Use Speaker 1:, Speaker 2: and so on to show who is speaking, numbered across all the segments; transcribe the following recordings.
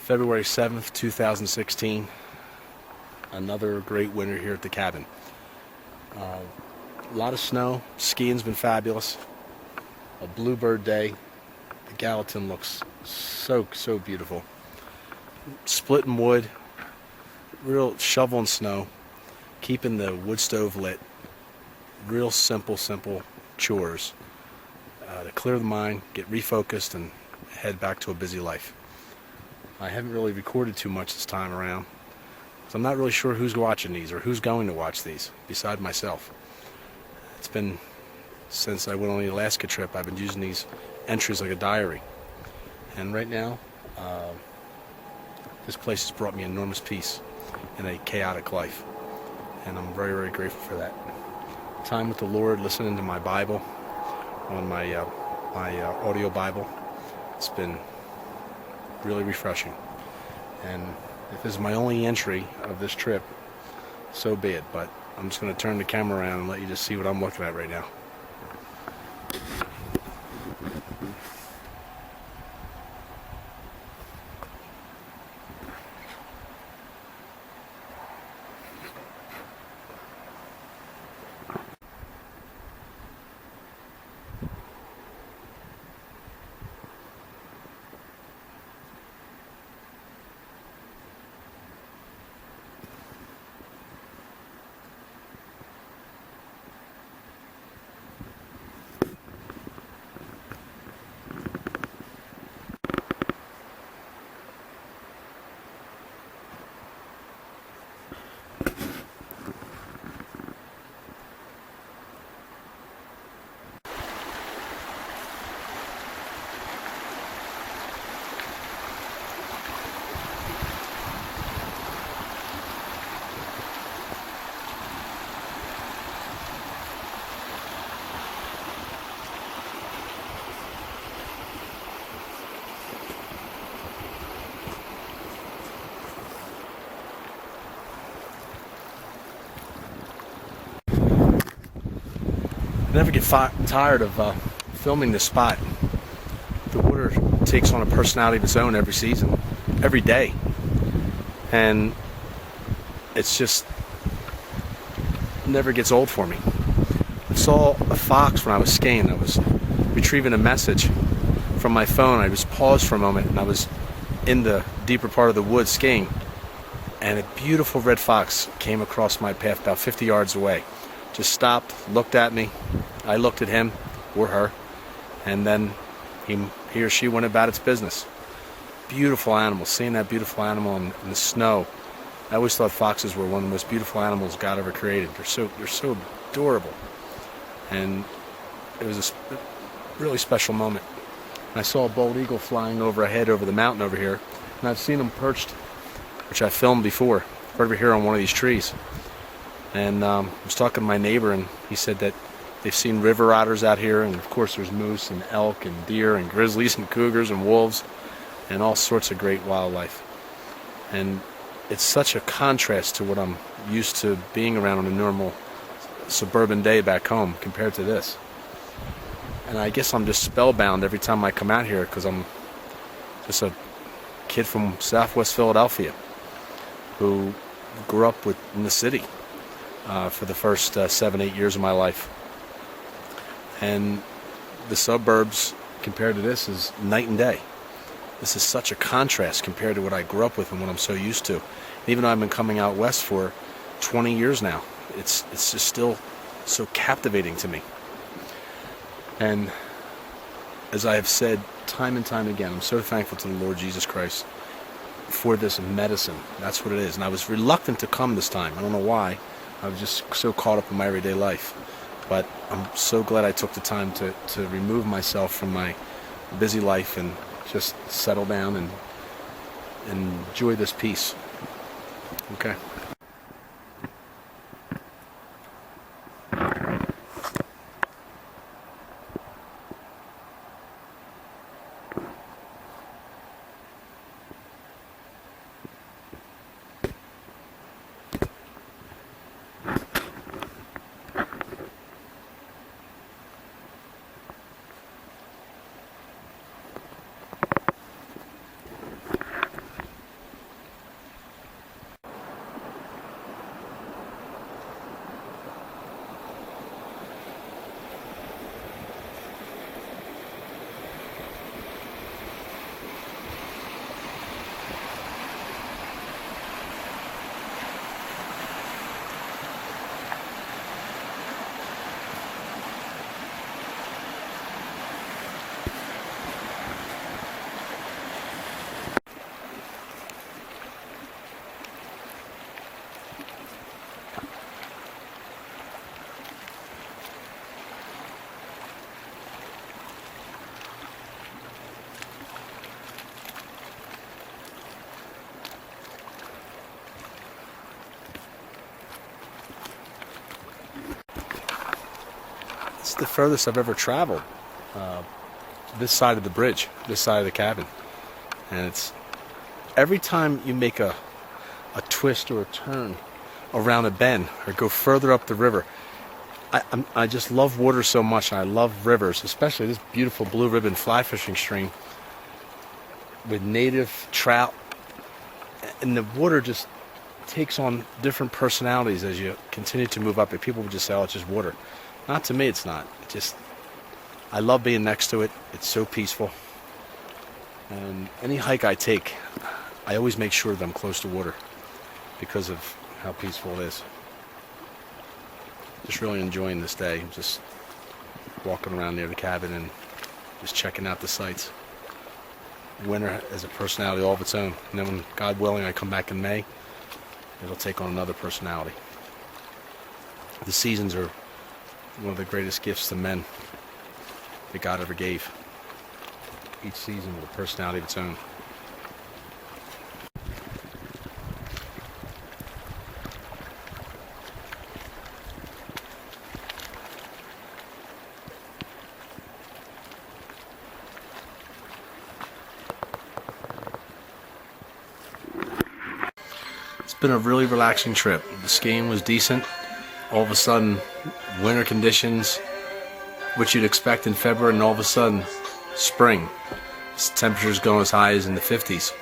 Speaker 1: February 7th, 2016. Another great winter here at the cabin. A lot of snow. Skiing's been fabulous. A bluebird day. The Gallatin looks so beautiful. Splitting wood. Real shoveling snow. Keeping the wood stove lit. Real simple chores to clear the mind, get refocused, and head back to a busy life. I haven't really recorded too much this time around, so I'm not really sure who's watching these or who's going to watch these beside myself. It's been since I went on the Alaska trip, I've been using these entries like a diary, and right now this place has brought me enormous peace in a chaotic life, and I'm very grateful for that. Time with the Lord, listening to my Bible on my audio Bible. It's been really refreshing, and if this is my only entry of this trip, so be it, but I'm just going to turn the camera around and let you just see what I'm looking at right now. I never get tired of filming this spot. The water takes on a personality of its own every season, every day, and it's just never gets old for me. I saw a fox when I was skiing. I was retrieving a message from my phone. I just paused for a moment, and I was in the deeper part of the woods skiing, and a beautiful red fox came across my path about 50 yards away. Just stopped, looked at me. I looked at him or her, and then he or she went about its business. Beautiful animal. Seeing that beautiful animal in the snow. I always thought foxes were one of the most beautiful animals God ever created. They're so adorable, and it was a really special moment. And I saw a bald eagle flying overhead over the mountain over here, and I've seen them perched, which I filmed before, right over here on one of these trees. And I was talking to my neighbor, and he said that they've seen river otters out here, and of course there's moose and elk and deer and grizzlies and cougars and wolves and all sorts of great wildlife. And it's such a contrast to what I'm used to being around on a normal suburban day back home compared to this. And I guess I'm just spellbound every time I come out here, because I'm just a kid from Southwest Philadelphia who grew up in the city for the first 7-8 years of my life. And the suburbs compared to this is night and day. This is such a contrast compared to what I grew up with and what I'm so used to. Even though I've been coming out west for 20 years now, it's just still so captivating to me. And as I have said time and time again, I'm so thankful to the Lord Jesus Christ for this medicine. That's what it is. And I was reluctant to come this time. I don't know why. I was just so caught up in my everyday life. But I'm so glad I took the time to remove myself from my busy life and just settle down and enjoy this peace. Okay. the furthest I've ever traveled. This side of the bridge, this side of the cabin. And it's every time you make a twist or a turn around a bend or go further up the river, I just love water so much, and I love rivers, especially this beautiful blue ribbon fly fishing stream with native trout, and the water just takes on different personalities as you continue to move up. And people would just say, "Oh, it's just water." Not to me, it's not. It just, I love being next to it. It's so peaceful. And any hike I take, I always make sure that I'm close to water because of how peaceful it is. Just really enjoying this day. Just walking around near the cabin and just checking out the sights. Winter has a personality all of its own. And then when, God willing, I come back in May, it'll take on another personality. The seasons are one of the greatest gifts to men that God ever gave. Each season with a personality of its own. It's been a really relaxing trip. The skiing was decent. All of a sudden, winter conditions, which you'd expect in February, and all of a sudden, spring. Temperatures going as high as in the 50s,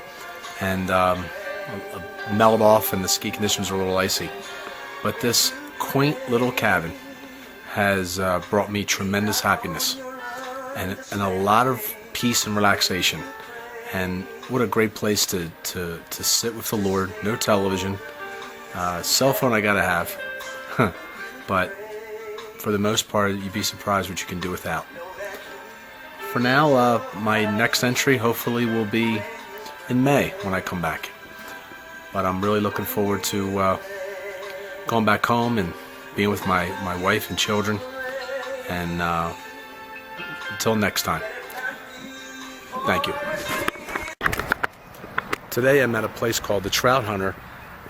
Speaker 1: and melt off, and the ski conditions are a little icy. But this quaint little cabin has brought me tremendous happiness and a lot of peace and relaxation. And what a great place to sit with the Lord. No television, cell phone I gotta have, but for the most part, you'd be surprised what you can do without. For now, my next entry hopefully will be in May when I come back. But I'm really looking forward to going back home and being with my wife and children. And until next time, thank you. Today I'm at a place called the Trout Hunter,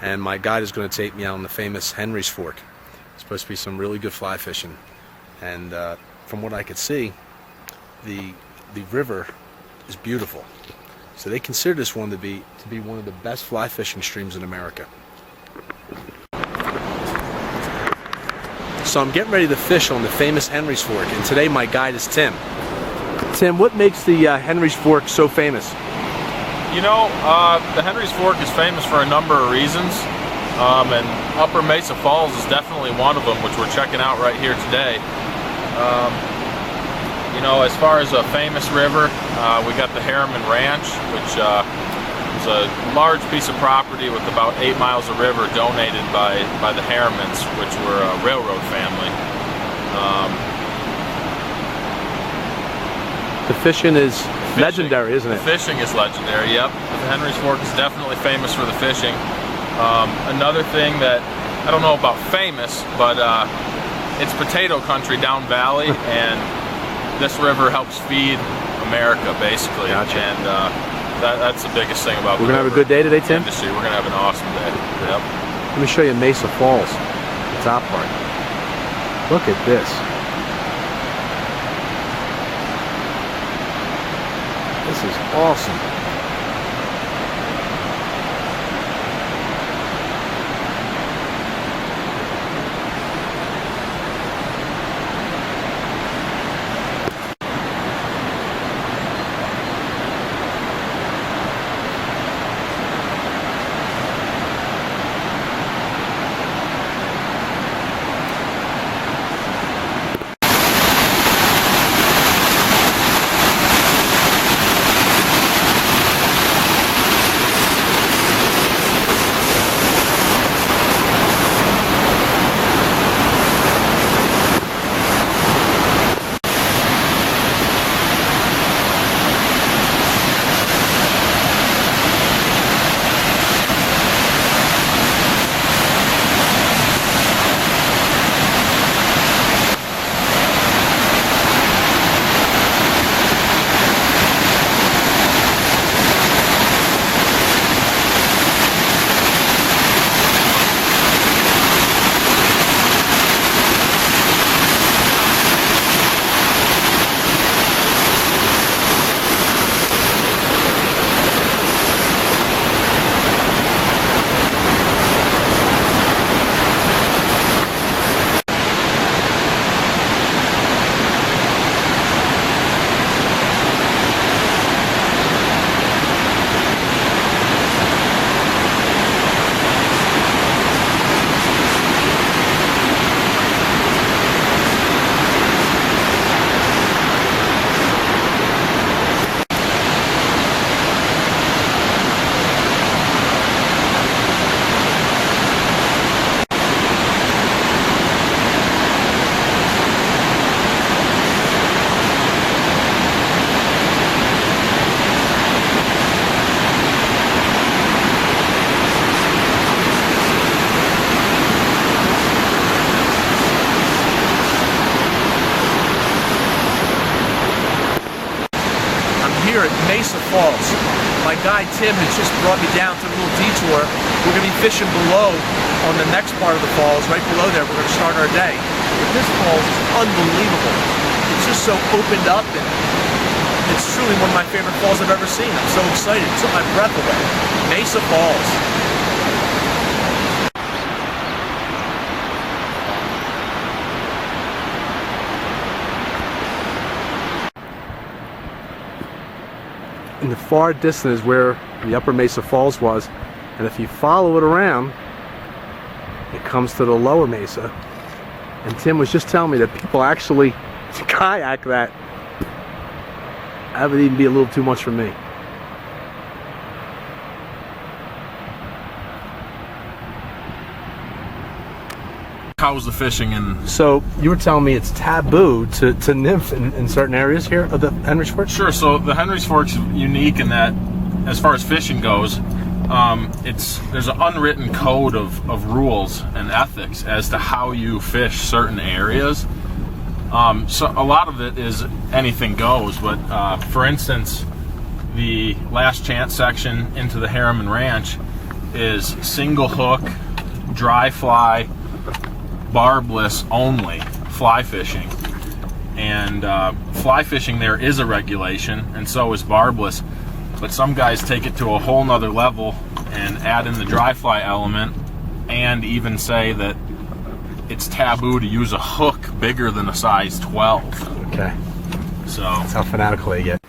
Speaker 1: and my guide is going to take me out on the famous Henry's Fork. It's supposed to be some really good fly fishing. And from what I could see, the river is beautiful. So they consider this one to be one of the best fly fishing streams in America. So I'm getting ready to fish on the famous Henry's Fork, and today my guide is Tim. Tim, what makes the Henry's Fork so famous?
Speaker 2: You know, the Henry's Fork is famous for a number of reasons, and Upper Mesa Falls is definitely one of them, which we're checking out right here today. You know, as far as a famous river, we got the Harriman Ranch, which is a large piece of property with about 8 miles of river donated by the Harrimans, which were a railroad family.
Speaker 1: The fishing is legendary, isn't it?
Speaker 2: The fishing is legendary, yep. The Henry's Fork is definitely famous for the fishing. Another thing that, I don't know about famous, but it's potato country down valley, and this river helps feed America, basically.
Speaker 1: Gotcha.
Speaker 2: And that's the biggest thing about
Speaker 1: We're going to have a good day today, Tim?
Speaker 2: Industry. We're going to have an awesome day. Yep.
Speaker 1: Let me show you Mesa Falls, the top part. Look at this. This is awesome. at Mesa Falls. My guy Tim has just brought me down to a little detour. We're going to be fishing below on the next part of the falls. Right below there, we're going to start our day. But this falls is unbelievable. It's just so opened up, and it's truly one of my favorite falls I've ever seen. I'm so excited. It took my breath away. Mesa Falls. In the far distance is where the upper Mesa Falls was, and if you follow it around, it comes to the lower Mesa. And Tim was just telling me that people actually kayak that. That would even be a little too much for me.
Speaker 2: How was the fishing in?
Speaker 1: So you were telling me it's taboo to nymph in certain areas here of the Henry's Fork?
Speaker 2: Sure. So the Henry's Fork's unique in that, as far as fishing goes, there's an unwritten code of rules and ethics as to how you fish certain areas. So a lot of it is anything goes, but for instance, the last chance section into the Harriman Ranch is single hook, dry fly, barbless only fly fishing. And fly fishing there is a regulation, and so is barbless, but some guys take it to a whole nother level and add in the dry fly element, and even say that it's taboo to use a hook bigger than a size 12.
Speaker 1: Okay.
Speaker 2: So
Speaker 1: that's how fanatical they get.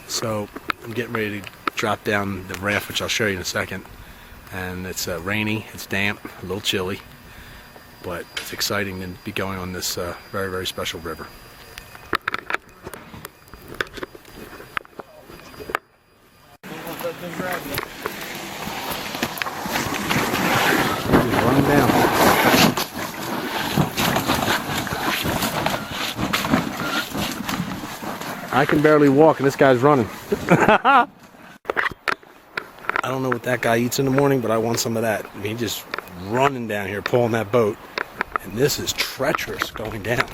Speaker 1: So I'm getting ready to drop down the raft, which I'll show you in a second. And it's rainy, it's damp, a little chilly, but it's exciting to be going on this very, very special river. He's running down. I can barely walk and this guy's running. I don't know what that guy eats in the morning, but I want some of that. I mean, he's just running down here, pulling that boat. And this is treacherous going down.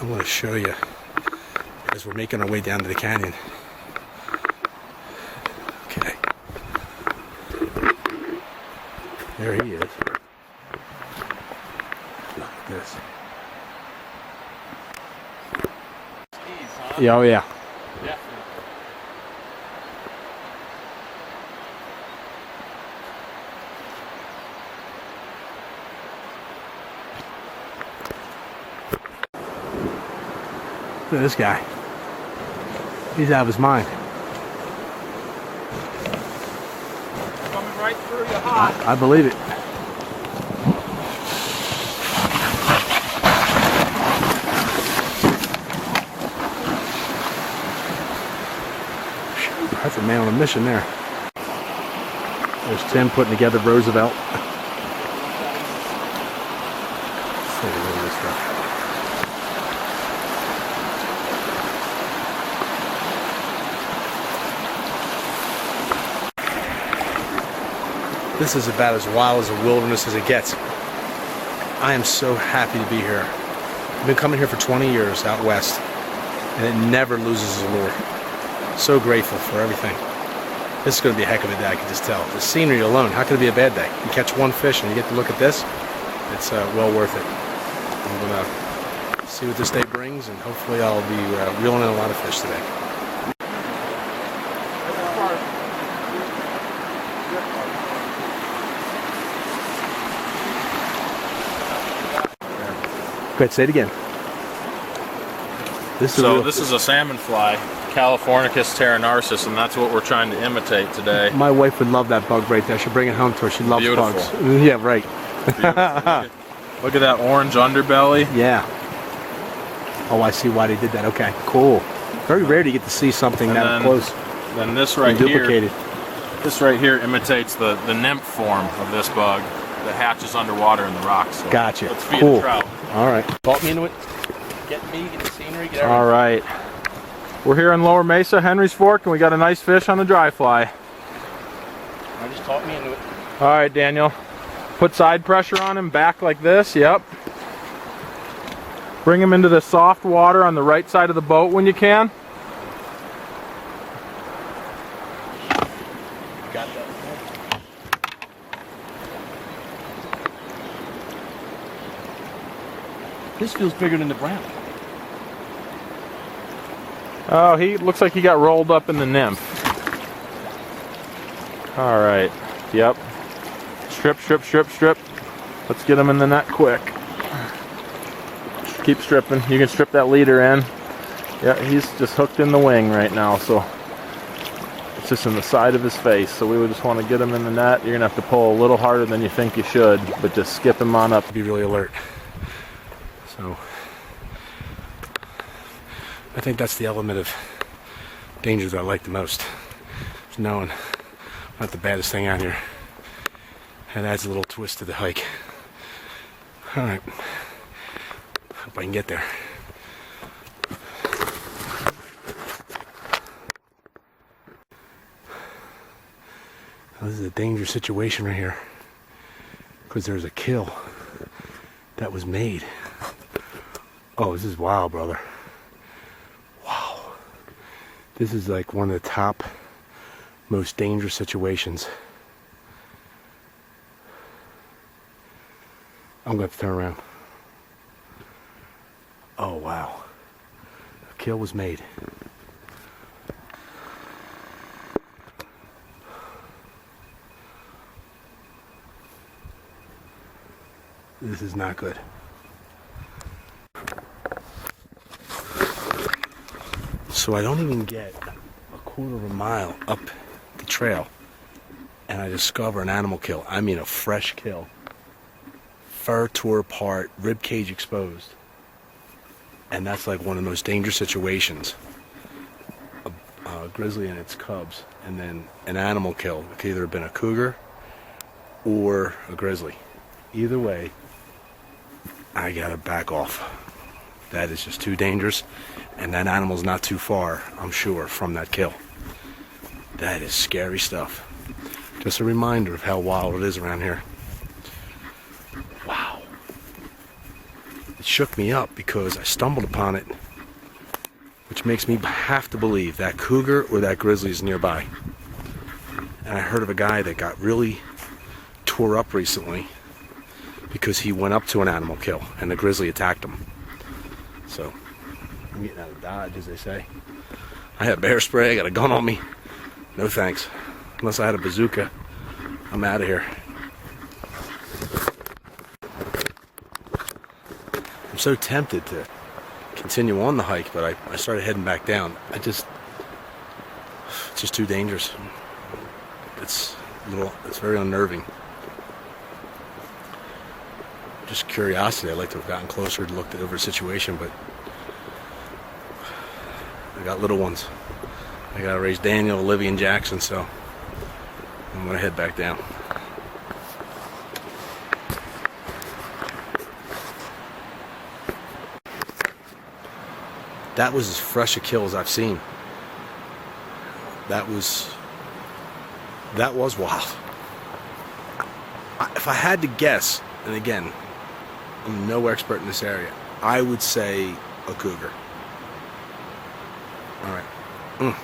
Speaker 1: I'm going to show you as we're making our way down to the canyon. Okay. There he is. Look at this. Yeah, oh yeah. Look at this guy. He's out of his mind.
Speaker 2: coming right through you hot.
Speaker 1: I believe it. That's a man on a mission there. There's Tim putting together Roosevelt. Let's take a look at this stuff. This is about as wild as a wilderness as it gets. I am so happy to be here. I've been coming here for 20 years out west, and it never loses its allure. So grateful for everything. This is going to be a heck of a day, I can just tell. The scenery alone, how could it be a bad day? You catch one fish and you get to look at this, it's well worth it. I'm going to see what this day brings, and hopefully I'll be reeling in a lot of fish today. Go ahead, say it again.
Speaker 2: This is a salmon fly, Californicus terranarsis, and that's what we're trying to imitate today.
Speaker 1: My wife would love that bug right there. She'll bring it home to her. She loves
Speaker 2: Beautiful.
Speaker 1: bugs. Yeah, right.
Speaker 2: Look at that orange underbelly.
Speaker 1: Yeah. Oh, I see why they did that. Okay, cool. Very rare to get to see something that up close.
Speaker 2: Then this right
Speaker 1: duplicated.
Speaker 2: here, this right here imitates the nymph form of this bug that hatches underwater in the rocks. So
Speaker 1: gotcha.
Speaker 2: Let's feed
Speaker 1: Cool.
Speaker 2: a trout.
Speaker 1: All right. Talk me into it. Get me, get the scenery, get everything.
Speaker 2: All right. We're here in Lower Mesa, Henry's Fork, and we got a nice fish on the dry fly.
Speaker 1: Now just talk me into it.
Speaker 2: All right, Daniel. Put side pressure on him, back like this, yep. Bring him into the soft water on the right side of the boat when you can.
Speaker 1: This feels bigger than the brown.
Speaker 2: Oh, he looks like he got rolled up in the nymph. All right. Yep. Strip, strip, strip, strip. Let's get him in the net quick. Keep stripping. You can strip that leader in. Yeah, he's just hooked in the wing right now, so it's just in the side of his face. So we would just want to get him in the net. You're gonna have to pull a little harder than you think you should, but just skip him on up.
Speaker 1: Be really alert. So I think that's the element of danger that I like the most. Is knowing I'm not the baddest thing out here. That adds a little twist to the hike. All right. Hope I can get there. This is a dangerous situation right here because there's a kill that was made. Oh, this is wild, brother. Wow. This is like one of the top most dangerous situations. I'm going to have to turn around. Oh, wow. A kill was made. This is not good. So I don't even get a quarter of a mile up the trail and I discover an animal kill. I mean a fresh kill. Fur tore apart, rib cage exposed. And that's like one of the most dangerous situations. A grizzly and its cubs, and then an animal kill. It could either have been a cougar or a grizzly. Either way, I gotta back off. That is just too dangerous, and that animal's not too far, I'm sure, from that kill. That is scary stuff. Just a reminder of how wild it is around here. Wow. It shook me up because I stumbled upon it, which makes me have to believe that cougar or that grizzly is nearby. And I heard of a guy that got really tore up recently because he went up to an animal kill and the grizzly attacked him. So I'm getting out of Dodge, as they say. I had bear spray, I got a gun on me. No thanks. Unless I had a bazooka, I'm out of here. I'm so tempted to continue on the hike, but I started heading back down. It's just too dangerous. It's very unnerving. Just curiosity. I'd like to have gotten closer and looked over the situation, but I got little ones. I gotta raise Daniel, Olivia, and Jackson, so I'm gonna head back down. That was as fresh a kill as I've seen. That was wild. If I had to guess, and again, I'm no expert in this area, I would say a cougar. All right.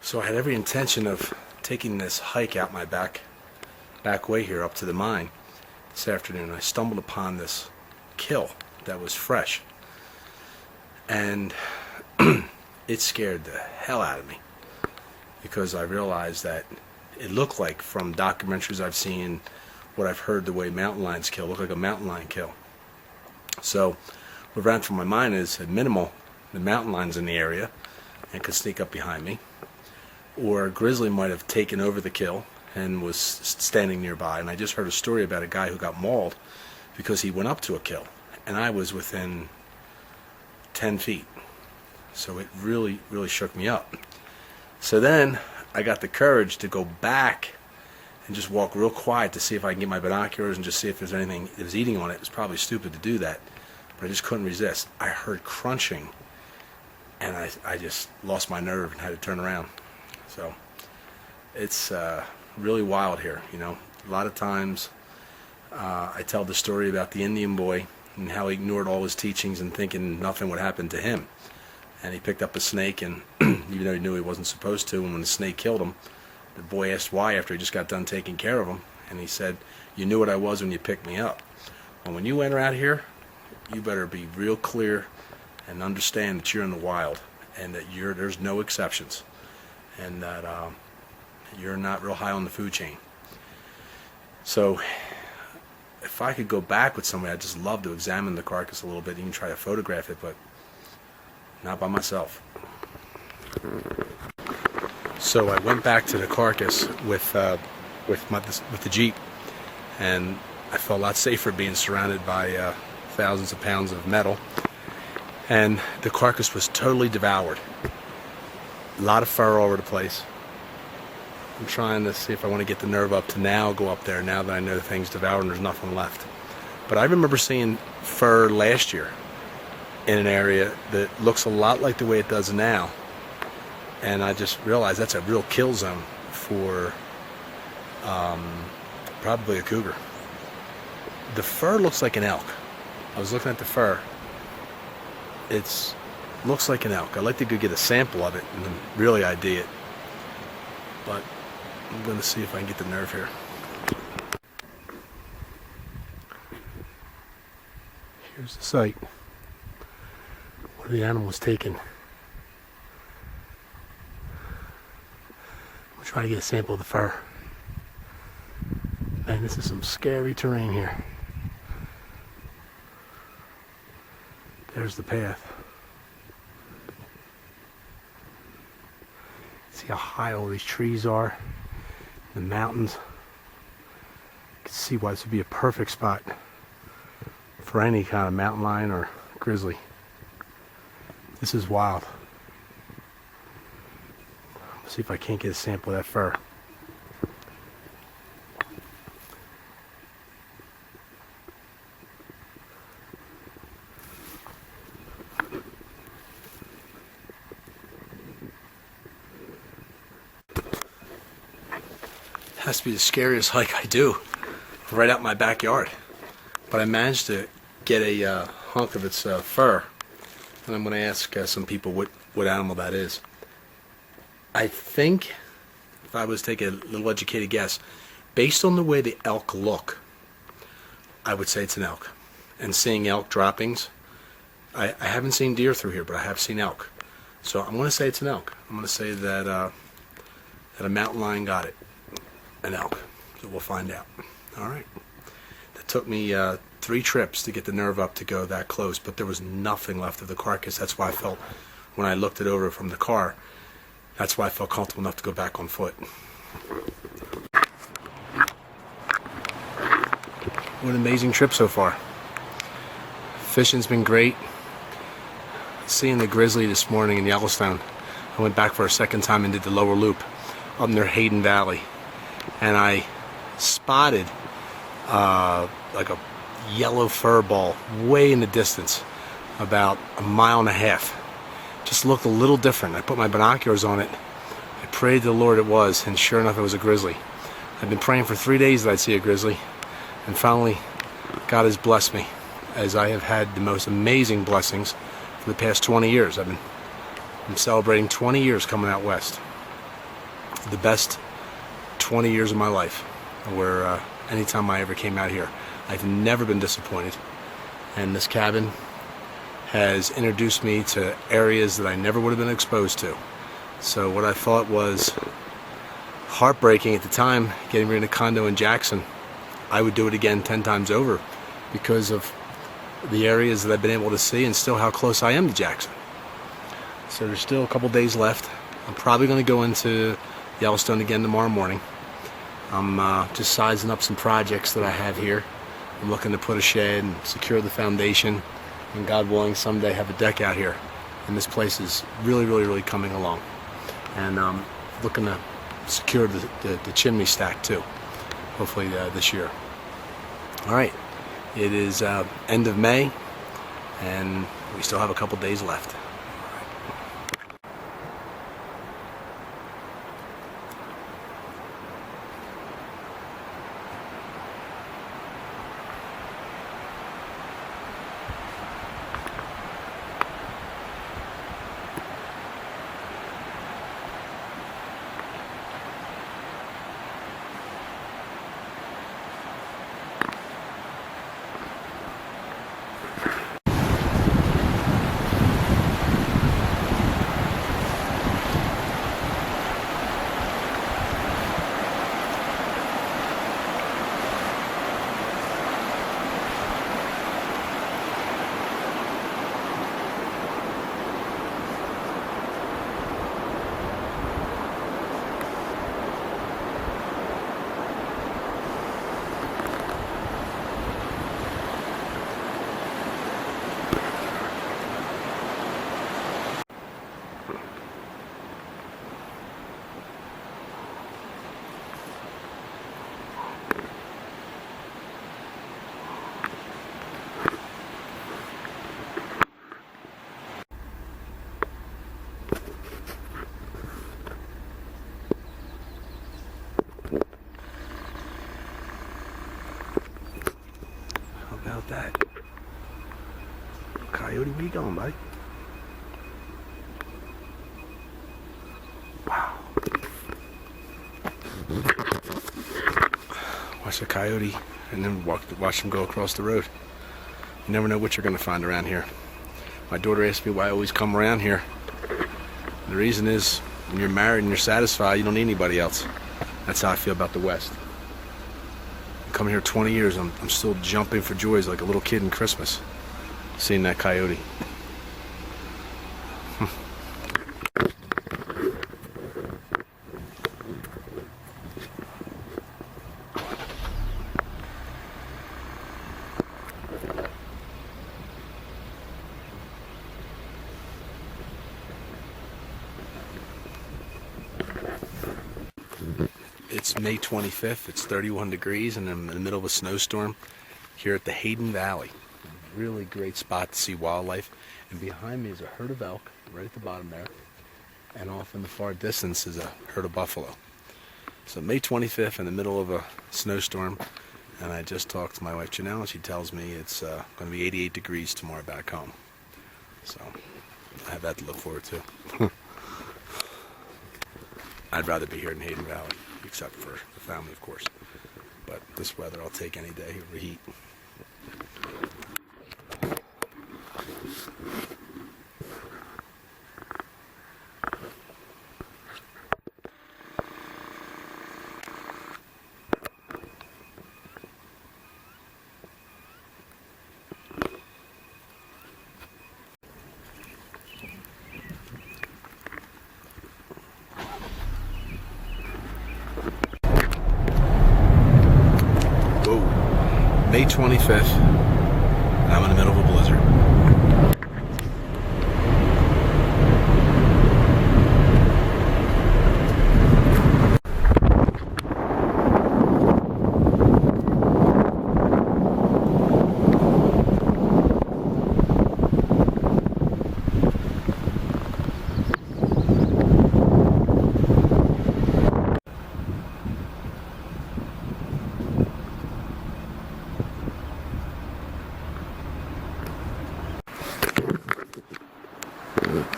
Speaker 1: So I had every intention of taking this hike out my back way here up to the mine this afternoon. I stumbled upon this kill that was fresh, and it scared the hell out of me because I realized that it looked like, from documentaries I've seen, what I've heard, the way mountain lions kill, looked like a mountain lion kill. So what ran through my mind is, at minimal, the mountain lion's in the area and could sneak up behind me, or a grizzly might have taken over the kill and was standing nearby. And I just heard a story about a guy who got mauled because he went up to a kill, and I was within 10 feet. So it really, really shook me up. So then I got the courage to go back and just walk real quiet to see if I can get my binoculars and just see if there's anything that was eating on it. It was probably stupid to do that, but I just couldn't resist. I heard crunching, and I just lost my nerve and had to turn around. So it's really wild here, you know. A lot of times I tell the story about the Indian boy and how he ignored all his teachings and thinking nothing would happen to him. And he picked up a snake, and even though he knew he wasn't supposed to, and when the snake killed him, the boy asked why after he just got done taking care of him. And he said, you knew what I was when you picked me up. Well, when you enter out here, you better be real clear and understand that you're in the wild and that there's no exceptions, and that you're not real high on the food chain. So if I could go back with somebody, I'd just love to examine the carcass a little bit, even try to photograph it, but not by myself. So I went back to the carcass with the Jeep, and I felt a lot safer being surrounded by thousands of pounds of metal. And the carcass was totally devoured. A lot of fur all over the place. I'm trying to see if I want to get the nerve up to now go up there, now that I know the thing's devoured and there's nothing left. But I remember seeing fur last year in an area that looks a lot like the way it does now. And I just realized that's a real kill zone for probably a cougar. The fur looks like an elk. I was looking at the fur. It looks like an elk. I'd like to go get a sample of it and then really ID it. But I'm going to see if I can get the nerve here. Here's the site where the animal was taken. We'll try to get a sample of the fur. Man, this is some scary terrain here. There's the path. See how high all these trees are, the mountains. You can see why this would be a perfect spot for any kind of mountain lion or grizzly. This is wild. Let's see if I can't get a sample of that fur. Has to be the scariest hike I do, right out my backyard. But I managed to get a hunk of its fur, and I'm going to ask some people what animal that is. I think, if I was to take a little educated guess, based on the way the elk look, I would say it's an elk. And seeing elk droppings, I haven't seen deer through here, but I have seen elk. So I'm going to say it's an elk. I'm going to say that that a mountain lion got it. An elk. So we'll find out. Alright. That took me 3 trips to get the nerve up to go that close, but there was nothing left of the carcass. That's why I felt, when I looked it over from the car, that's why I felt comfortable enough to go back on foot. What an amazing trip so far. Fishing's been great. Seeing the grizzly this morning in Yellowstone. I went back for a second time and did the lower loop up near Hayden Valley. And I spotted like a yellow fur ball way in the distance, about 1.5 miles. Just looked a little different. I put my binoculars on it. I prayed to the Lord it was, and sure enough it was a grizzly. I've been praying for 3 days that I'd see a grizzly, and finally God has blessed me, as I have had the most amazing blessings for the past 20 years. I'm celebrating 20 years coming out west. The best 20 years of my life, where anytime I ever came out here, I've never been disappointed. And this cabin has introduced me to areas that I never would have been exposed to. So what I thought was heartbreaking at the time, getting rid of a condo in Jackson, I would do it again 10 times over, because of the areas that I've been able to see and still how close I am to Jackson. So there's still a couple days left. I'm probably going to go into Yellowstone again tomorrow morning. I'm just sizing up some projects that I have here. I'm looking to put a shed and secure the foundation, and God willing someday have a deck out here. And this place is really coming along. And looking to secure the chimney stack too, hopefully this year. Alright, it is end of May, and we still have a couple days left. Coyote, where you going, buddy? Wow. Watch the coyote and then watch him go across the road. You never know what you're going to find around here. My daughter asked me why I always come around here. The reason is, when you're married and you're satisfied, you don't need anybody else. That's how I feel about the West. I'm coming here 20 years, I'm still jumping for joys like a little kid in Christmas, seeing that coyote. It's May 25th, it's 31 degrees, and I'm in the middle of a snowstorm here at the Harriman Valley. A really great spot to see wildlife. And behind me is a herd of elk, right at the bottom there. And off in the far distance is a herd of buffalo. So May 25th, in the middle of a snowstorm, and I just talked to my wife Janelle, and she tells me it's going to be 88 degrees tomorrow back home. So I have that to look forward to. I'd rather be here in Harriman Valley, except for the family, of course. But this weather I'll take any day over heat. May 25th, and I'm in the middle of a blizzard.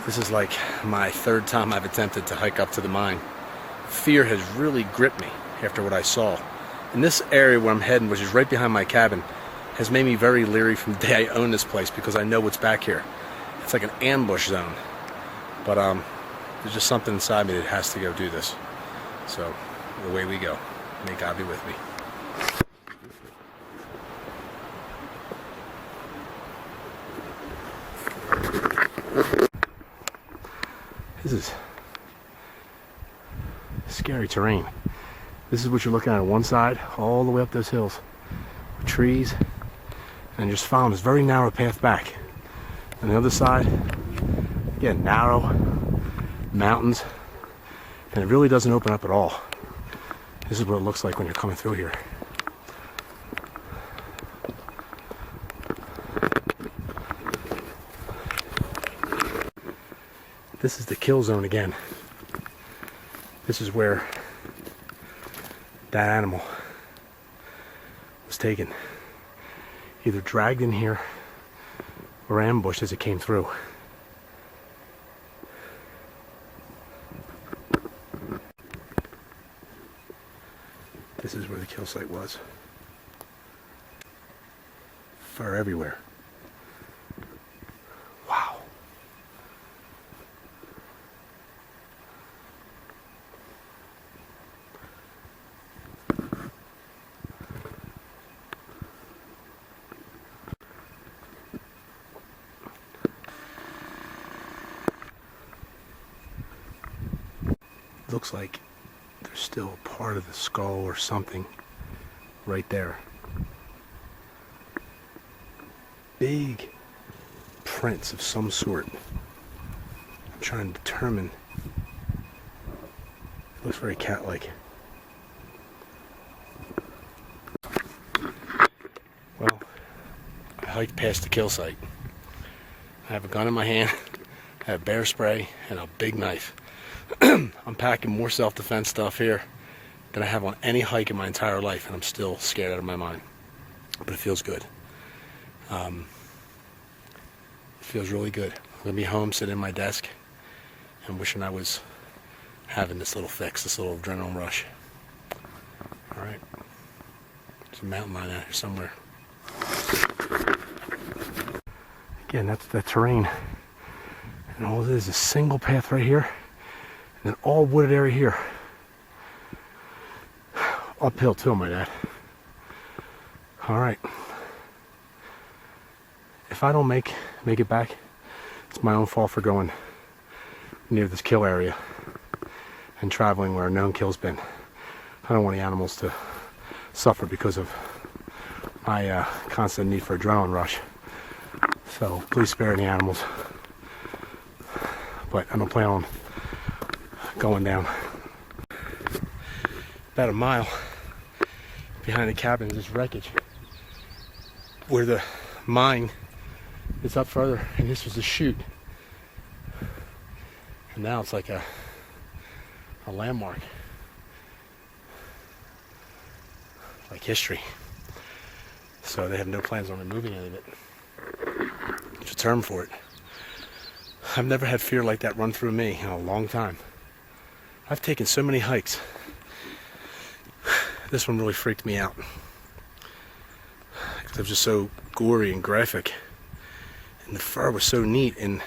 Speaker 1: This is like my third time I've attempted to hike up to the mine. Fear has really gripped me after what I saw. And this area where I'm heading, which is right behind my cabin, has made me very leery from the day I own this place because I know what's back here. It's like an ambush zone. But there's just something inside me that has to go do this. So away we go. May God be with me. This is scary terrain. This is what you're looking at on one side, all the way up those hills. Trees, and just following this very narrow path back. On the other side, again, narrow mountains, and it really doesn't open up at all. This is what it looks like when you're coming through here. This is the kill zone again. This is where that animal was taken. Either dragged in here or ambushed as it came through. This is where the kill site was. Fur everywhere. Wow. Looks like there's still a part of the skull or something right there. Big prints of some sort. I'm trying to determine. It looks very cat-like. Well, I hiked past the kill site. I have a gun in my hand, I have bear spray, and a big knife. I'm packing more self-defense stuff here than I have on any hike in my entire life, and I'm still scared out of my mind. But it feels good. Feels really good. I'm gonna be home, sitting at my desk, and wishing I was having this little fix, this little adrenaline rush. All right, there's a mountain line out here somewhere. Again, that's the terrain, and all it is a single path right here, and then all wooded area here. Uphill too, my dad. All right. If I don't make it back, it's my own fault for going near this kill area and traveling where a known kill's been. I don't want the animals to suffer because of my constant need for adrenaline rush. So please spare any animals. But I don't plan on going down. About a mile behind the cabin is this wreckage where the mine is up further, and this was the chute. And now it's like a landmark. Like history. So they have no plans on removing any of it. There's a term for it. I've never had fear like that run through me in a long time. I've taken so many hikes. This one really freaked me out. It was just so gory and graphic. And the fur was so neat and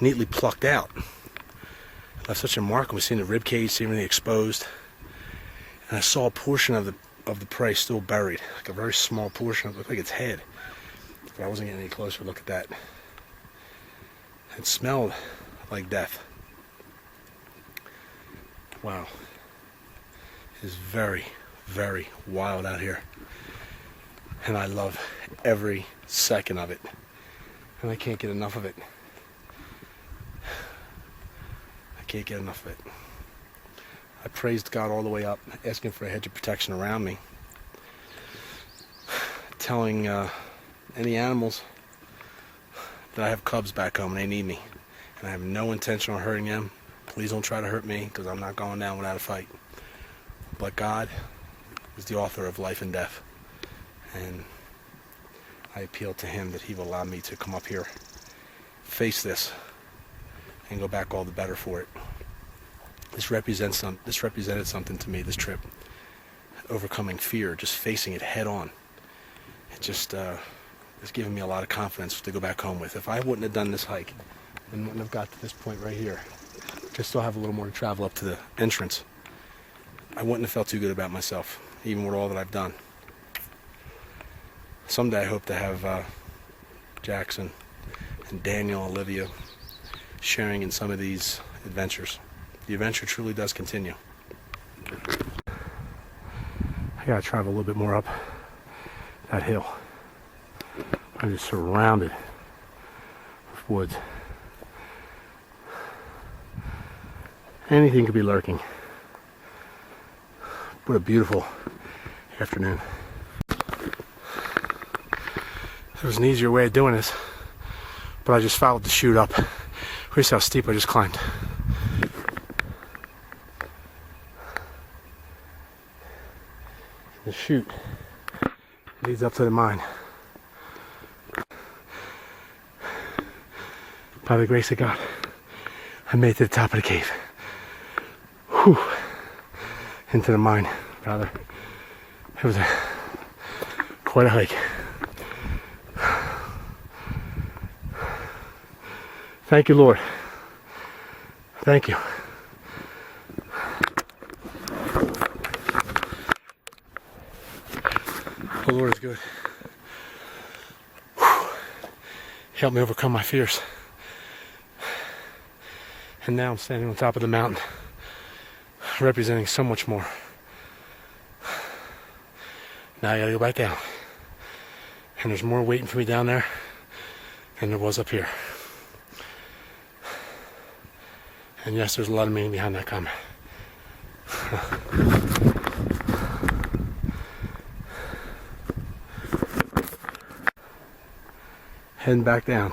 Speaker 1: neatly plucked out. It left such a mark, and we seen the rib cage seemingly exposed. And I saw a portion of the prey still buried, like a very small portion. It looked like its head. But I wasn't getting any closer. Look at that. It smelled like death. Wow. It is very, very wild out here. And I love every second of it. And I can't get enough of it. I can't get enough of it. I praised God all the way up, asking for a hedge of protection around me. Telling any animals that I have cubs back home and they need me. And I have no intention on hurting them. Please don't try to hurt me, because I'm not going down without a fight. But God is the author of life and death. And I appeal to Him that He will allow me to come up here, face this, and go back all the better for it. This represented something to me, this trip. Overcoming fear, just facing it head on. It just it's given me a lot of confidence to go back home with. If I wouldn't have done this hike and wouldn't have got to this point right here, I still have a little more to travel up to the entrance, I wouldn't have felt too good about myself, even with all that I've done. Someday I hope to have Jackson and Daniel, Olivia sharing in some of these adventures. The adventure truly does continue. I gotta travel a little bit more up that hill. I'm just surrounded with woods. Anything could be lurking. What a beautiful afternoon. There was an easier way of doing this, but I just followed the chute up. Here's how steep I just climbed. The chute leads up to the mine. By the grace of God, I made it to the top of the cave. Whew. Into the mine, rather. It was quite a hike. Thank you, Lord. Thank you. The Lord is good. Whew. Help me overcome my fears. And now I'm standing on top of the mountain, representing so much more. Now I gotta go back down. And there's more waiting for me down there than there was up here. And yes, there's a lot of meaning behind that comment. Heading back down.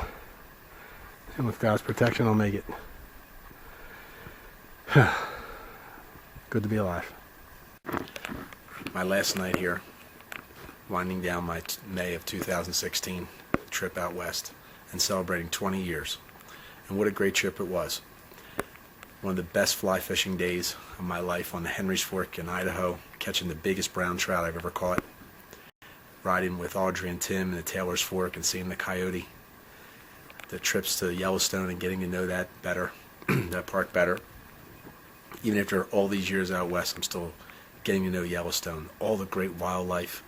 Speaker 1: And with God's protection, I'll make it. Good to be alive. My last night here, winding down my May of 2016 trip out west. and celebrating 20 years. And what a great trip it was. One of the best fly fishing days of my life on the Henry's Fork in Idaho, catching the biggest brown trout I've ever caught. Riding with Audrey and Tim in the Taylor's Fork and seeing the coyote. The trips to Yellowstone and getting to know that better, that park better. Even after all these years out west, I'm still getting to know Yellowstone. All the great wildlife.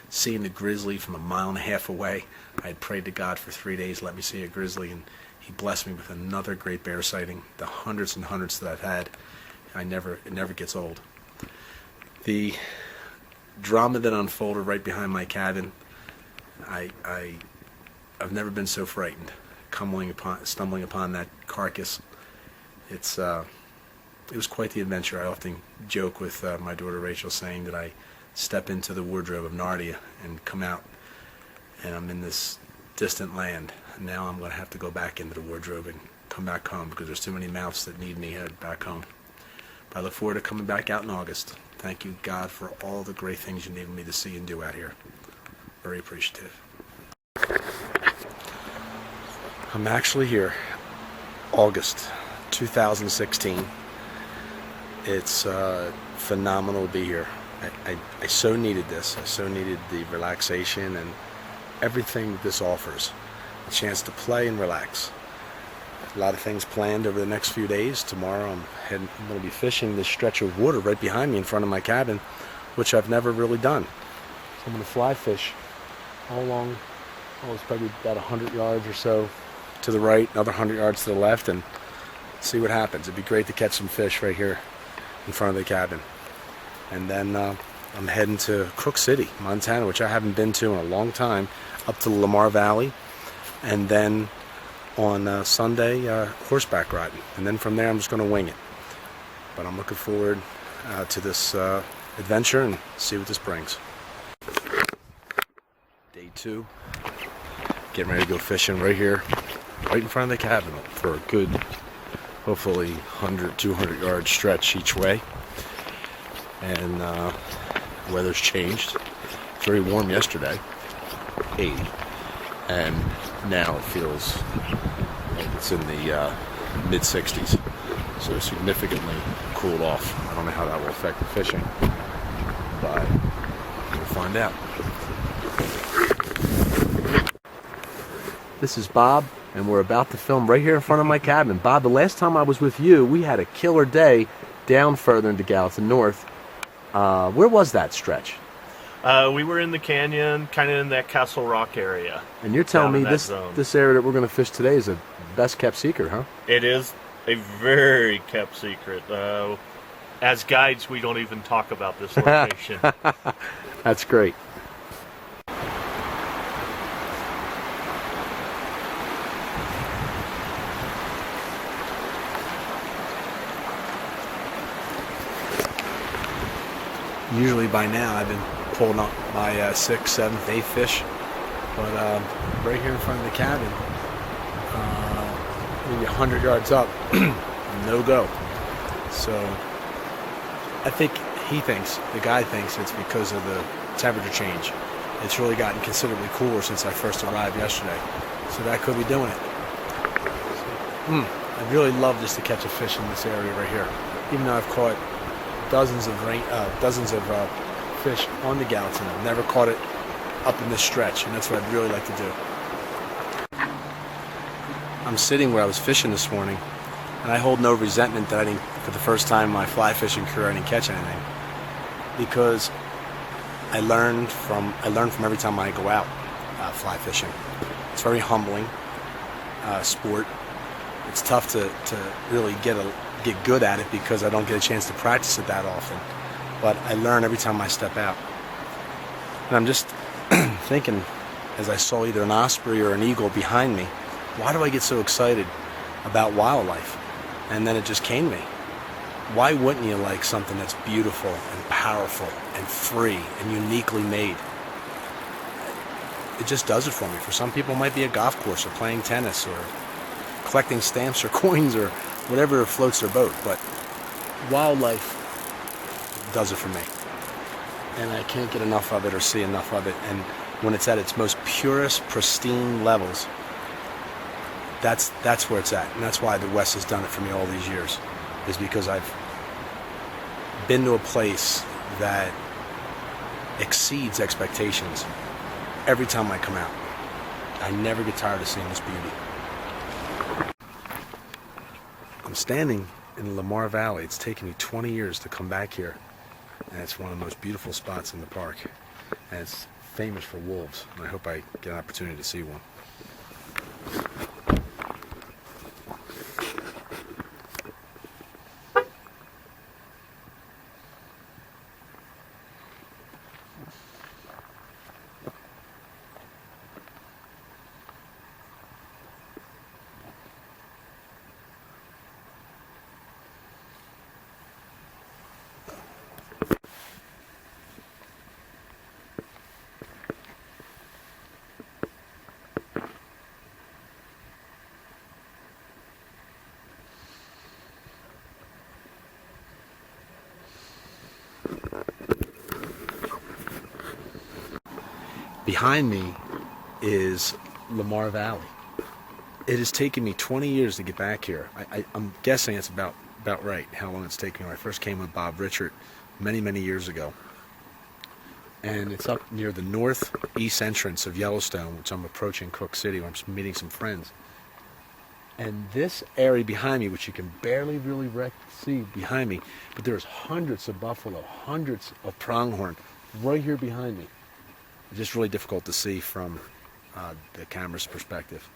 Speaker 1: Seeing the grizzly from 1.5 miles away. I had prayed to God for 3 days, let me see a grizzly, and He blessed me with another great bear sighting. The hundreds and hundreds that I've had, it never gets old. The drama that unfolded right behind my cabin, I've never been so frightened. Stumbling upon that carcass, it was quite the adventure. I often joke with my daughter Rachel, saying that I step into the wardrobe of Narnia and come out, and I'm in this distant land. And now I'm going to have to go back into the wardrobe and come back home because there's too many mouths that need me headed back home. But I look forward to coming back out in August. Thank you, God, for all the great things you enabled me to see and do out here. Very appreciative. I'm actually here, August 2016. It's phenomenal to be here. I so needed this. I so needed the relaxation and everything that this offers. A chance to play and relax. A lot of things planned over the next few days. Tomorrow I'm going to be fishing this stretch of water right behind me in front of my cabin, which I've never really done. So I'm going to fly fish all along, it's probably about 100 yards or so to the right, another 100 yards to the left, and see what happens. It'd be great to catch some fish right here in front of the cabin. And then I'm heading to Crook City, Montana, which I haven't been to in a long time, up to the Lamar Valley, and then on Sunday, horseback riding. And then from there, I'm just going to wing it. But I'm looking forward to this adventure and see what this brings. Day 2. Getting ready to go fishing right here, right in front of the cabin for a good, hopefully 100, 200 yard stretch each way. And the weather's changed. It's very warm yesterday, 80. And now it feels like it's in the mid-60s. So significantly cooled off. I don't know how that will affect the fishing, but we'll find out. This is Bob, and we're about to film right here in front of my cabin. Bob, the last time I was with you, we had a killer day down further into Gallatin North. Where was that stretch?
Speaker 3: We were in the canyon, kind of in that Castle Rock area.
Speaker 1: And you're telling me this area that we're going to fish today is a best kept secret, huh?
Speaker 3: It is a very kept secret. As guides, we don't even talk about this location.
Speaker 1: That's great. Usually by now I've been pulling up my 6th, 7th, 8th fish, but right here in front of the cabin, maybe 100 yards up, no go. So I think the guy thinks it's because of the temperature change. It's really gotten considerably cooler since I first arrived yesterday, so that could be doing it. I'd really love just to catch a fish in this area right here, even though I've caught dozens of fish on the Gallatin. I've never caught it up in this stretch, and that's what I'd really like to do. I'm sitting where I was fishing this morning, and I hold no resentment that for the first time in my fly fishing career, I didn't catch anything, because I learned from every time I go out fly fishing. It's very humbling sport. It's tough to really get good at it because I don't get a chance to practice it that often. But I learn every time I step out. And I'm just thinking, as I saw either an osprey or an eagle behind me, why do I get so excited about wildlife? And then it just came to me. Why wouldn't you like something that's beautiful and powerful and free and uniquely made? It just does it for me. For some people it might be a golf course or playing tennis or collecting stamps or coins or whatever floats their boat, but wildlife does it for me. And I can't get enough of it or see enough of it. And when it's at its most purest, pristine levels, that's where it's at, and that's why the West has done it for me all these years, is because I've been to a place that exceeds expectations every time I come out. I never get tired of seeing this beauty. I'm standing in Lamar Valley. It's taken me 20 years to come back here, and it's one of the most beautiful spots in the park, and it's famous for wolves, and I hope I get an opportunity to see one. Behind me is Lamar Valley. It has taken me 20 years to get back here. I'm guessing it's about right how long it's taken me. When I first came with Bob Richard many years ago. And it's up near the northeast entrance of Yellowstone, which I'm approaching Cook City, where I'm meeting some friends. And this area behind me, which you can barely really see behind me, but there's hundreds of buffalo, hundreds of pronghorn right here behind me. It's just really difficult to see from the camera's perspective.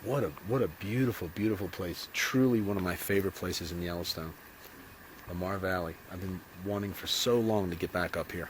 Speaker 1: What a beautiful place. Truly one of my favorite places in Yellowstone. Lamar Valley. I've been wanting for so long to get back up here.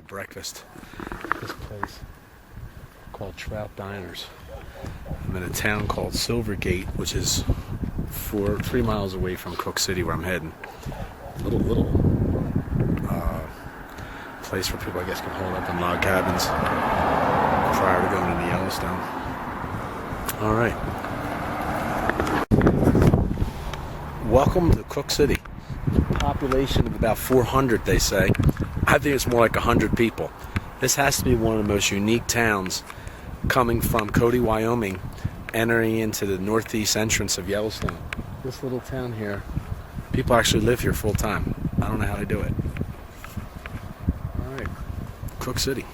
Speaker 1: Breakfast. This place called Trout Diners. I'm in a town called Silvergate, which is 3 miles away from Cook City, where I'm heading. Little place where people, I guess, can hold up in log cabins prior to going into Yellowstone. All right. Welcome to Cook City. Population of about 400, they say. I think it's more like 100 people. This has to be one of the most unique towns coming from Cody, Wyoming, entering into the northeast entrance of Yellowstone. This little town here, people actually live here full time. I don't know how they do it. All right, Cook City.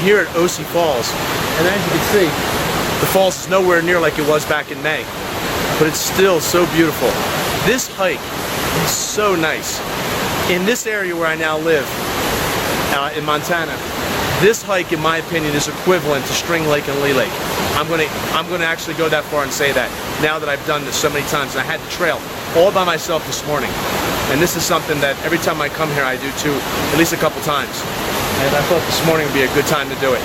Speaker 1: here at Mesa Falls, and as you can see, the falls is nowhere near like it was back in May, but it's still so beautiful. This hike is so nice. In this area where I now live, in Montana, this hike, in my opinion, is equivalent to String Lake and Lee Lake. I'm gonna actually go that far and say that now that I've done this so many times. And I had the trail all by myself this morning, and this is something that every time I come here I do too, at least a couple times. And I thought this morning would be a good time to do it.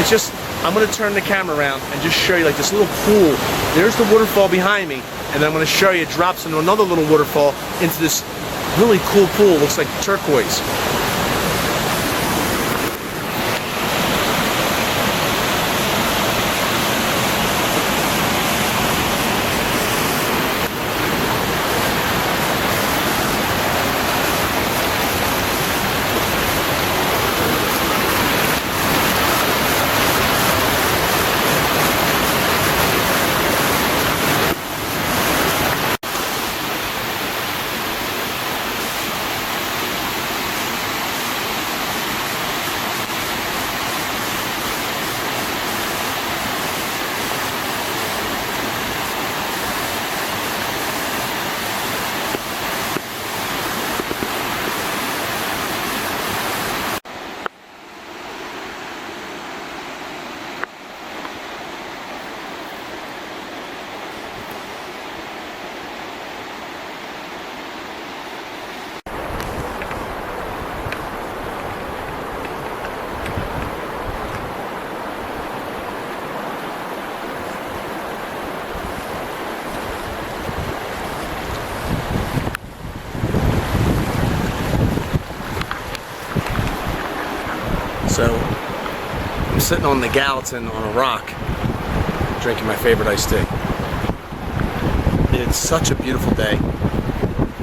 Speaker 1: It's just, I'm gonna turn the camera around and just show you like this little pool. There's the waterfall behind me, and then I'm gonna show you it drops into another little waterfall into this really cool pool. Looks like turquoise. So, I'm sitting on the Gallatin on a rock, drinking my favorite iced tea. It's such a beautiful day,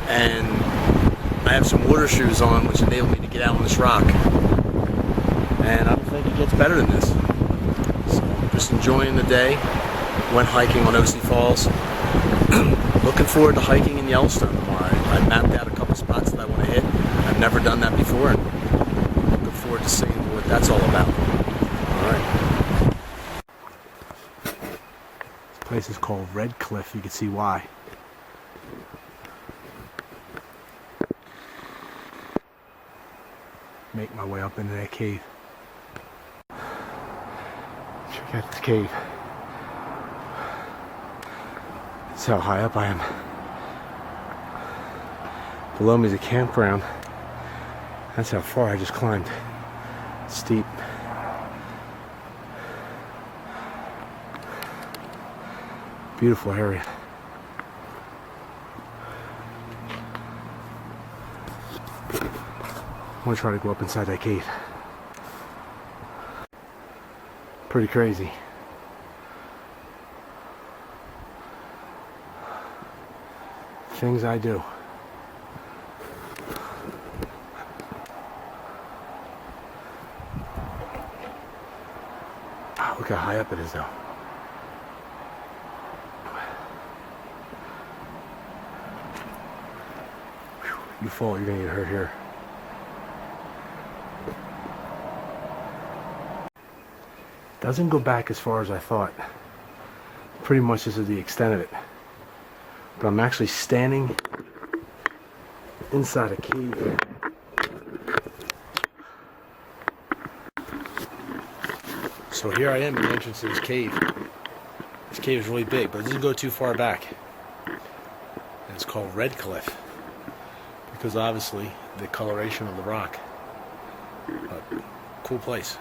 Speaker 1: and I have some water shoes on, which enable me to get out on this rock. And I don't think it gets better than this. So, just enjoying the day. Went hiking on Mesa Falls. Looking forward to hiking in Yellowstone tomorrow. I mapped out a couple spots that I want to hit. I've never done that before, and looking forward to seeing what that's all about. Alright. This place is called Red Cliff. You can see why. Make my way up into that cave. Check out this cave. That's how high up I am. Below me is a campground. That's how far I just climbed. Steep. Beautiful area. I'm gonna try to go up inside that cave. Pretty crazy. Things I do. Oh, look how high up it is though. Whew, you fall, you're gonna get hurt here. Doesn't go back as far as I thought. Pretty much this is the extent of it. But I'm actually standing inside a cave here. So here I am at the entrance to this cave. This cave is really big, but it doesn't go too far back. And it's called Red Cliff, because obviously the coloration of the rock. But cool place.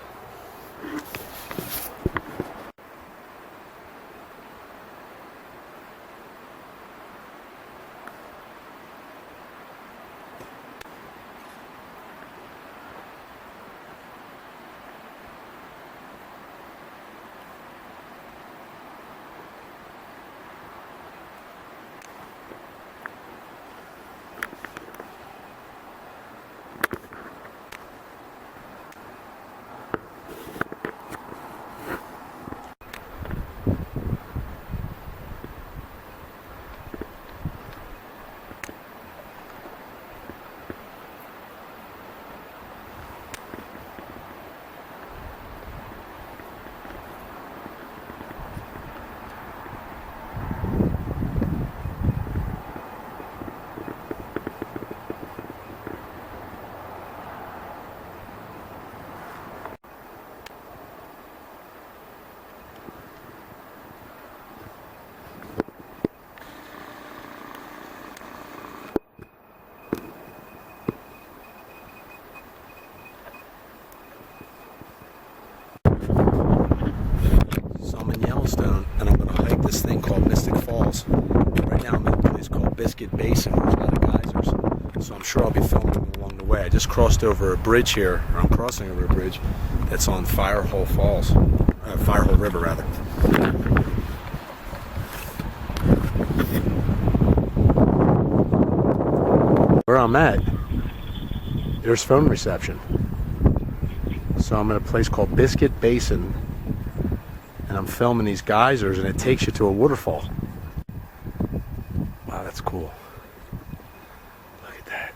Speaker 1: called Mystic Falls. Right now I'm in a place called Biscuit Basin, where there's a lot of geysers. So I'm sure I'll be filming them along the way. I just crossed over a bridge here, or I'm crossing over a bridge that's on Firehole Falls. Firehole River, rather. Where I'm at, there's phone reception. So I'm in a place called Biscuit Basin, and I'm filming these geysers, and it takes you to a waterfall. Wow, that's cool. Look at that.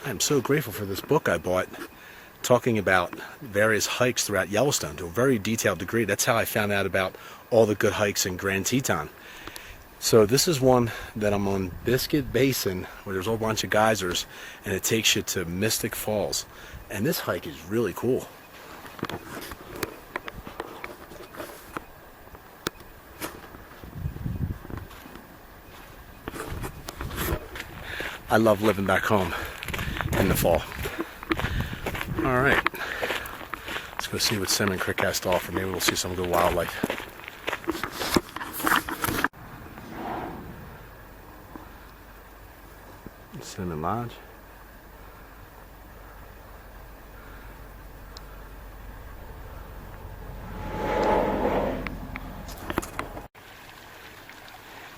Speaker 1: I'm so grateful for this book I bought talking about various hikes throughout Yellowstone to a very detailed degree. That's how I found out about all the good hikes in Grand Teton. So this is one that I'm on Biscuit Basin, where there's a whole bunch of geysers, and it takes you to Mystic Falls. And this hike is really cool. I love living back home in the fall. All right, let's go see what Cinnamon Creek has to offer. Maybe we'll see some good wildlife. Cinnamon Lodge.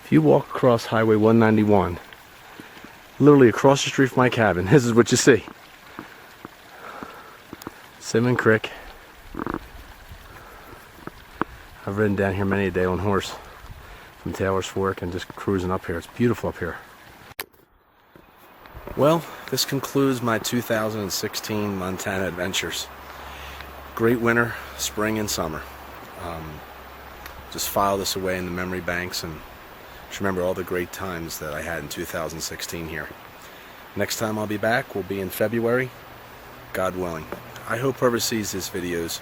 Speaker 1: If you walk across Highway 191, literally across the street from my cabin, this is what you see. Cinnamon Creek. I've ridden down here many a day on horse from Taylor's Fork and just cruising up here. It's beautiful up here. Well, this concludes my 2016 Montana adventures. Great winter, spring, and summer. Just file this away in the memory banks and just remember all the great times that I had in 2016 here. Next time I'll be back will be in February, God willing. I hope whoever sees these videos,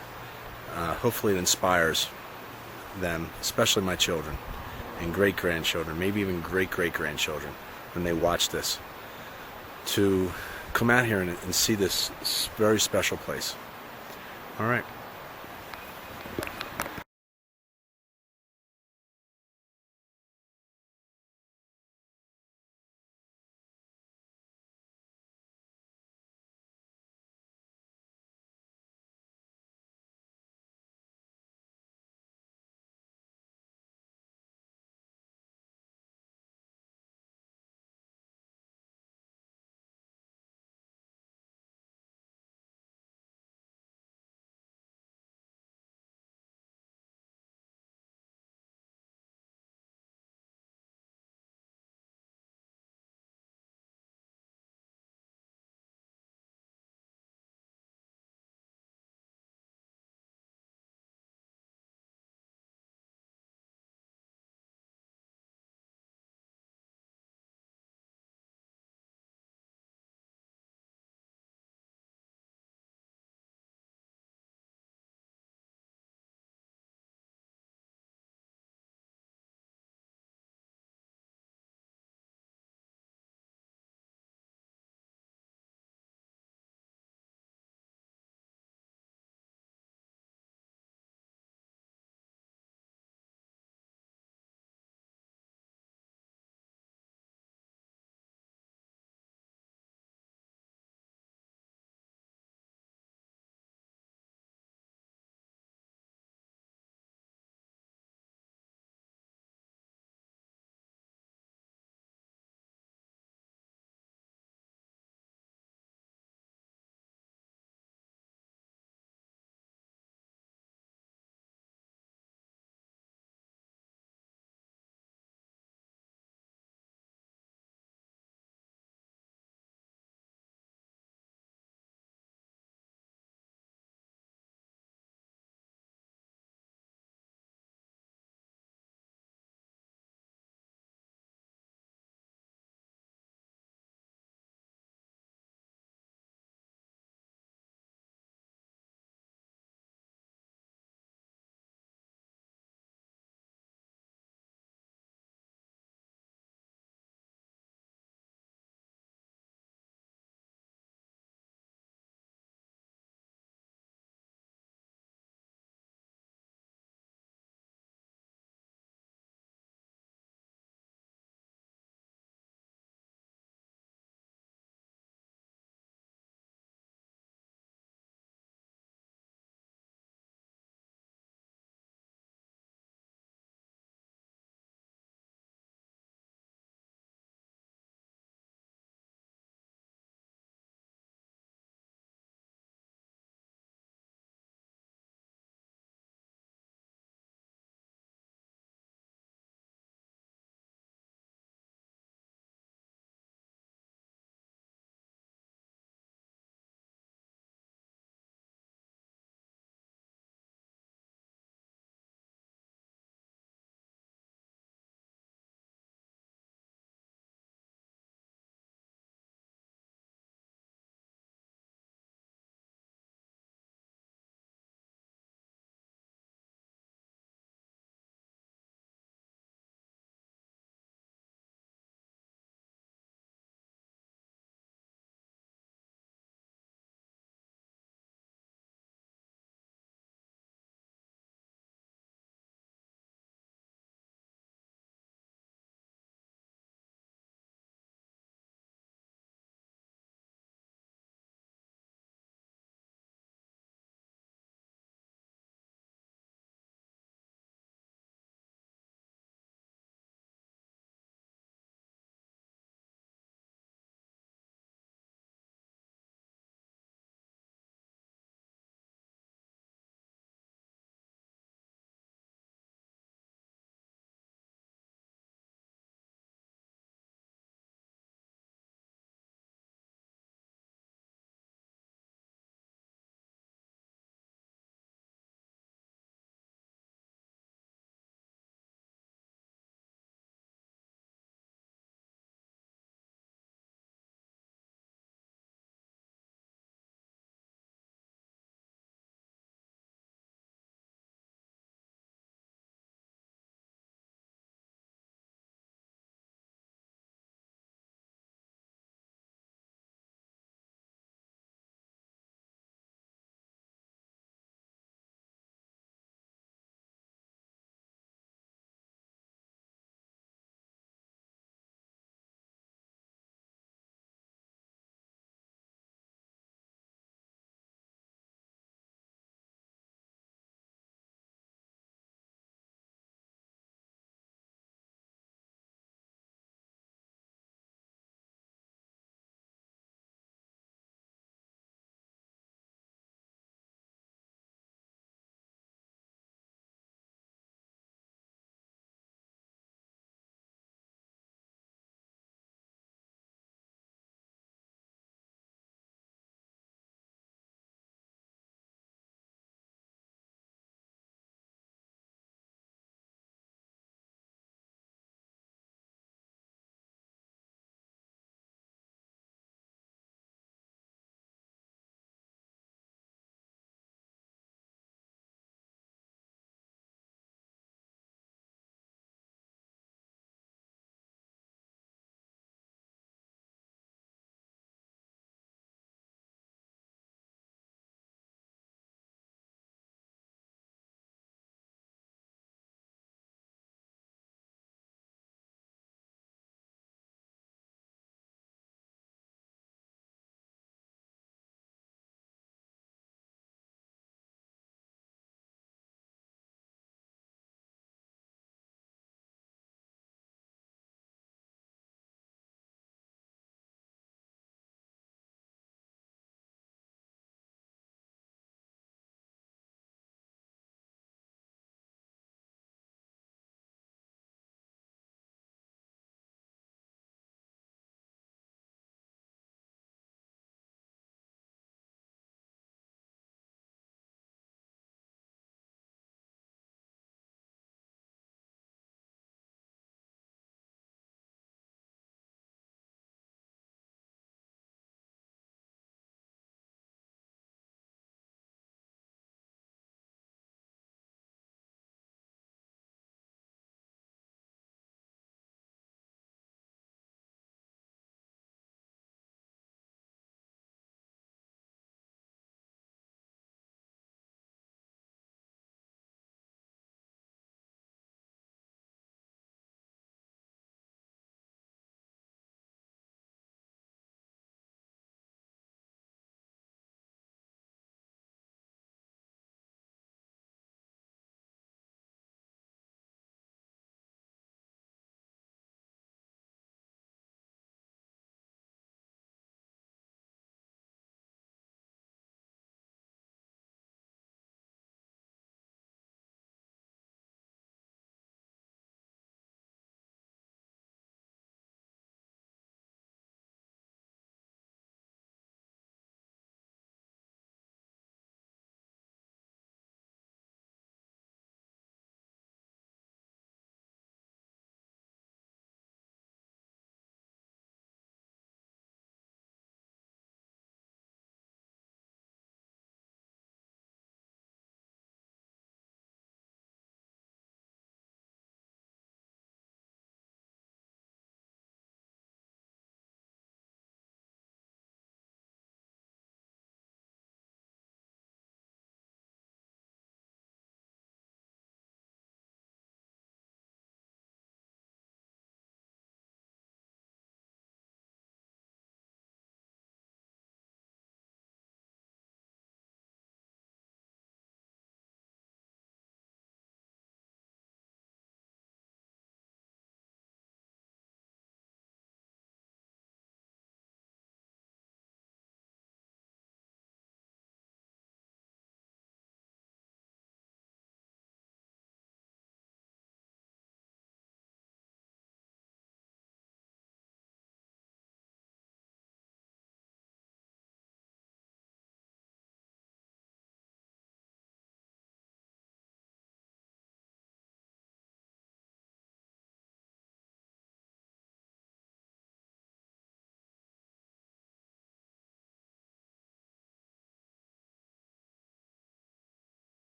Speaker 1: hopefully it inspires them, especially my children and great-grandchildren, maybe even great-great-grandchildren, when they watch this, to come out here and see this very special place. All right.